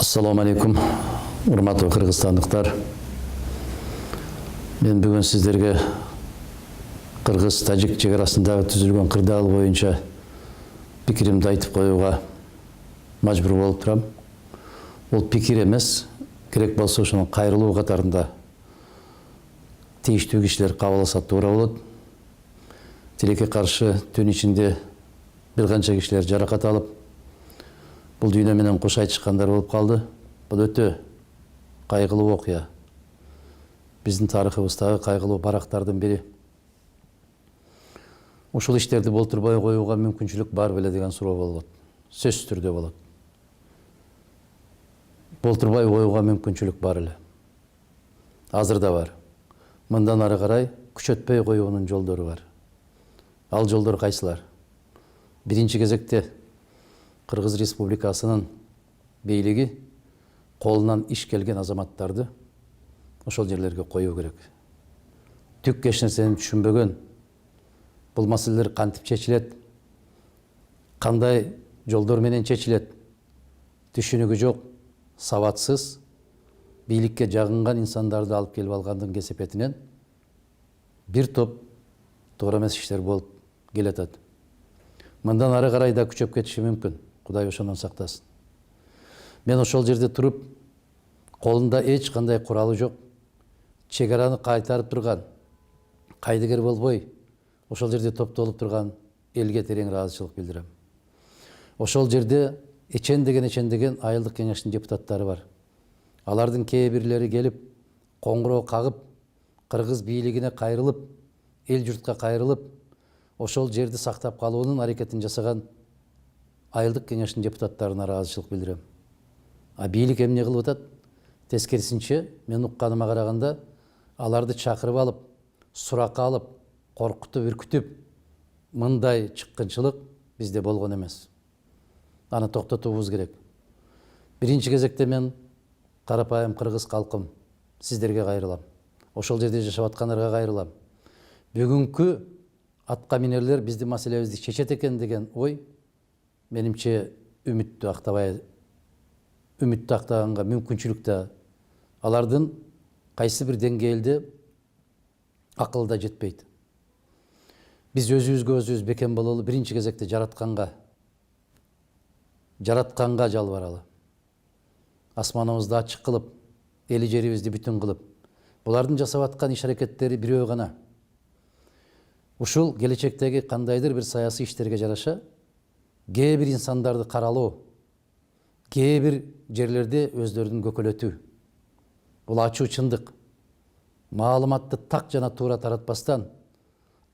Assalamu алейкум, урматтуу кыргызстандыктар. Мен бүгүн сиздерге кыргыз-тажик чек арасындагы түзүлгөн кырдаал боюнча пикиримди айтып коюуга мажбур болуп турам. Ол пикир эмес, керек болсо ошонун кайрылуу катарында тийиштүү кишилер кабыл туура болот. Тилекке каршы түн ичинде бир канча кишилер жаракат алып, бул дүйнө менен кош айтышкандар болуп калды. Бул өтө кайгылуу окуя. Биздин тарыхыбыздагы кайгылуу барактардын бири. Ушул иштерди болтурбай коюуга мүмкүнчүлүк бар беле деген суроо болот. Сөзсүз түрдө болот. Болтурбай коюуга мүмкүнчүлүк бар эле. Азыр да бар. Мындан ары карай күчөтпөй коюунун жолдору бар. Ал жолдор кайсылар? Биринчи кезекте Кыргыз Республикасынын бийлиги колунан иш келген азаматтарды ошол жерлерге коюу керек. Түк эч нерсени түшүнбөгөн, бул маселелер кантип чечилет, кандай жолдор менен чечилет, түшүнүгү жок, сабатсыз, бийликке жагынган инсандарды алып келип алгандын кесепетинен бир топ туура эмес иштер болуп келатат. Мындан ары карай да күчөп кетиши мүмкүн. Кудай ошондон сактасын. Мен ошол жерде туруп, колунда эч кандай куралы жок, чек араны кайтарып турган, кайдыгер болбой, ошол жерде топтолуп турган элге терең ыраазычылык билдирем. Ошол жерде эчендеген айылдык кеңештин депутаттары бар. Алардын кээ бирлери келип, коңгуроо кагып, кыргыз бийлигине кайрылып, эл журтка кайрылып, ошол жерди сактап калуунун аракетин жасаган айылдык кеңештин депутаттарына ыраазычылык билдирем. А бийлик эмне кылып атат? Тескерисинче, мен укканыма караганда, аларды чакырып алып, суракка алып, коркутуп, үркүтүп, мындай чыккынчылык бизде болгон эмес. Аны токтотуубуз керек. Биринчи кезекте мен карапайым кыргыз калкым сиздерге кайрылам. Ошол жерде жашап аткандарга кайрылам. Бүгүнкү атка минерлер биздин маселебизди чечет экен деген ой менимче үмүттү актаганга мүмкүнчүлүк да алардын кайсы бир деңгээлде акылда жетпейт. Биз өзүбүзгө өзүбүз бекем бололу, биринчи кезекте жаратканга жалбаралы. Асманыбызды ачык кылып, эли жерибизди бүтүн кылып, булардын жасап аткан иш аракеттери бирөө гана. Ушул келечектеги кандайдыр бир саясий иштерге жараша кээ бир инсандарды каралоо, кээ бир жерлерде өздөрүн көкөлөтүү. Бул ачуу чындык. Маалыматты так жана туура таратпастан,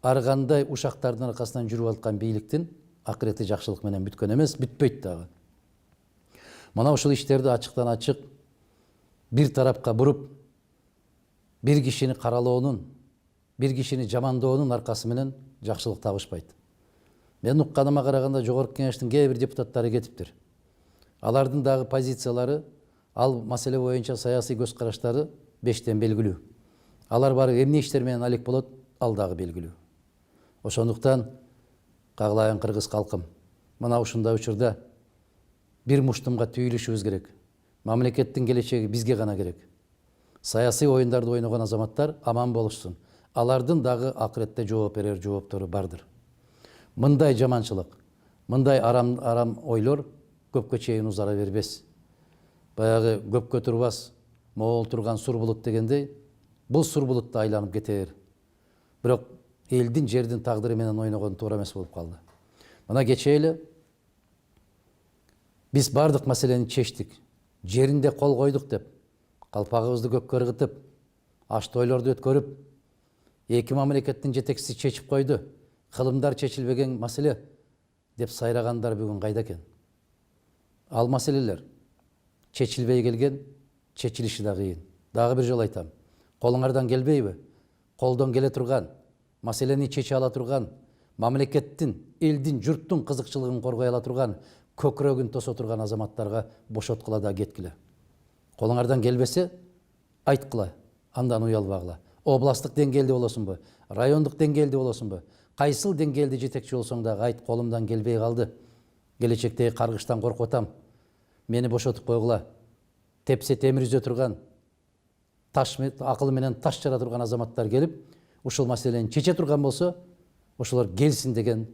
ар кандай ушактардын аркасынан жүрүп аткан бийликтин акырети жакшылык менен бүткөн эмес, бүтпөйт дагы. Мына ушул иштерди ачыктан ачык бир тарапка буруп, бир кишини каралоонун, бир кишини жамандоонун аркасы менен жакшылык табышпайт. Мен укканыма караганда жогорку кеңештин кээ бир депутаттары кетиптир. Алардын дагы позициялары, ал маселе боюнча саясий көз караштары бештен белгилүү. Алар бары эмне иштер менен алек болот, ал дагы белгилүү. Ошондуктан кагылайын кыргыз калкым, мына ушундай учурда бир муштумга түйүлүшүбүз керек. Мамлекеттин келечеги бизге гана керек. Саясий оюндарды ойногон азаматтар аман болушсун. Алардын дагы акыретте жооп берер жооптору бардыр. Мындай жаманчылык, мындай арам ойлор көпкө чейин узара бербес. Баягы көпкө турбас, моол турган сур булут дегендей, бул сур булутта айланып кетер. Бирок элдин, жердин тагдыры менен ойногон туура эмес болуп калды. Мына кечээ эле биз бардык маселени чечтик. Жеринде кол койдук деп, калпагыбызды көккө ыргытып, аш тойлорду өткөрүп, эки мамлекеттин жетекчиси чечип койду. Кылымдар чечилбеген маселе деп сайрагандар бүгүн кайда экен? Ал маселелер чечилбей келген, чечилиши да кыйын. Дагы бир жолу айтам. Колуңардан келбейби? Колдон келе турган, маселени чече ала турган, мамлекеттин, элдин, журттун кызыкчылыгын коргой ала турган, көкүрөгүн тосо турган азаматтарга бошоткула да кеткиле. Колуңардан келбесе, айткыла, андан уялбагыла. Областтык деңгээлде болосунбу, райондук деңгээлде болосунбу, кайсыл деңгээлде жетекчи болсоң дагы айт, колумдан келбей калды. Келечектеги каргыштан коркуп атам. Мени бошотуп койгула. тепсе темир үзе турган, акыл менен таш жара турган азаматтар келип, ушул маселени чече турган болсо, ошолор келсин деген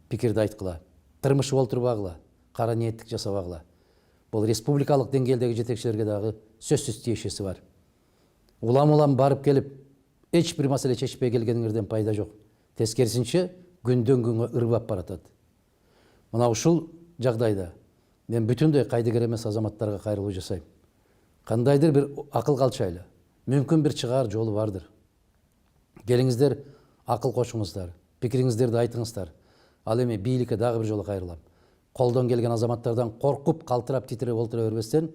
пикирди айткыла. Тырмышы болтурбагыла, кара ниеттик жасабагыла. Бул республикалык деңгээлдеги жетекчилерге дагы сөзсүз тиешеси бар. Улам барып келип, эч бир маселе чечпей келгениңерден пайда жок. Тескерисинче, күндөн күнгө ырбап баратат. Мына ушул жагдайда мен бүтүндөй кайдыгер эмес азаматтарга кайрылуу жасайм. Кандайдыр бир акыл калчайлы, мүмкүн бир чыгаар жолу бардыр. Келиңиздер, акыл кошуңуздар, пикириңиздерди айтыңыздар. Ал эми бийликке дагы бир жолу кайрылам. Колдон келген азаматтардан коркуп, калтырап, титиреп олтура бербестен,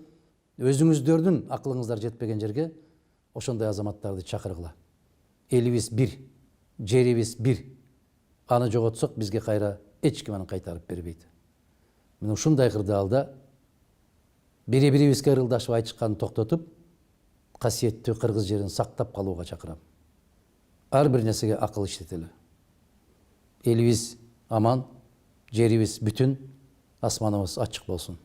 өзүңүздөрдүн акылыңыздар жетпеген жерге ошондой азаматтарды чакыргыла. Элибиз бир, жерибиз бир. Аны жоготсок, бизге кайра эч ким аны кайтарып бербейт. Мен ушундай кырдаалда бири-бирибизге ырылдашып айтышканды токтотуп, касиеттүү кыргыз жерин сактап калууга чакырам. Ар бир нерсеге акыл иштетели. Элибиз аман, жерибиз бүтүн, асманыбыз ачык болсун.